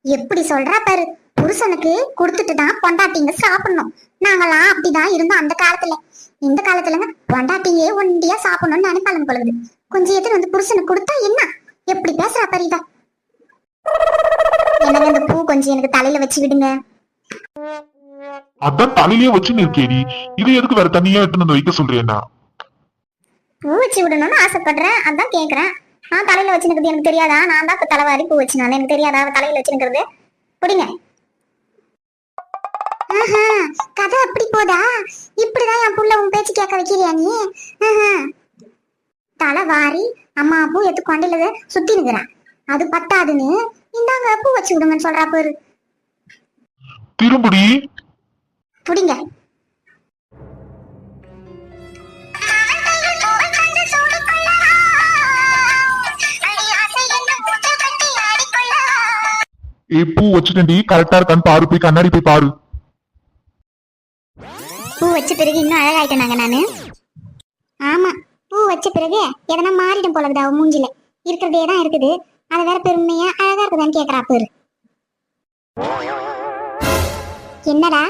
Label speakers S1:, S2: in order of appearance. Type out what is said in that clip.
S1: எப்படி சொல்றா பாரு. புருஷனுக்கு கொடுத்துட்டு தான் பொண்டாட்டிங்க சாப்பிடணும். நாங்களாம் அப்படிதான் இருந்தோம் அந்த காலத்துல. இந்த காலத்துலங்க பொண்டாட்டியே ஒண்டியா சாப்பிடணும்னு நினைப்பாலும் பொழுது கொஞ்சம் எதிர் வந்து புருஷனுக்கு கொடுத்தா என்ன? எப்படி பேசுறா பாரு இத. என்னங்க இந்த பூ கொஞ்சம் எனக்கு தலையில வச்சு விடுங்க.
S2: அதான் தலையிலேயே வச்சு நிற்கேடி. இது எதுக்கு வேற தனியா எடுத்துட்டு வந்து வைக்க சொல்றேன்னா?
S1: பூ வச்சு விடணும்னு ஆசைப்படுறேன், அதான் கேக்குறேன். தலையில வச்சு நிக்கிறது எனக்கு தெரியாதா? நான் தான் இப்ப தலைவாரி பூ வச்சுனால எனக்கு தெரியாதா தலையில வச்சு நிக்கிறது? புடிங்க. கதை அப்படி போதா? இப்படிதான் என் புள்ள உன் பேச்சு கேட்க வைக்கிறியா நீ? தலைவாரி அம்மா பூ எடுத்து கொண்டையில சுத்தி நிக்கிறேன். அது பத்தாதுன்னு இந்தாங்க பூ வச்சு விடுங்கன்னு சொல்றா பாரு.
S2: திரும்புடி.
S1: புடிங்க.
S2: பூ வச்சுட்டேன்டி, கரெக்டா இருக்கான்னு பாரு, போய் கண்ணாடி போய் பாரு.
S1: பூ வச்ச பிறகு இன்னும் அழகாயிட்டேனாங்க நானு. ஆமா, பூ வச்ச பிறகு எதனா மாறிடும் போலக்குது அவ மூஞ்சில. இருக்கிறதே தான் இருக்குது, அதை வேற பெருமையா அழகா இருக்குதான்னு கேக்குறா பாரு. என்னடா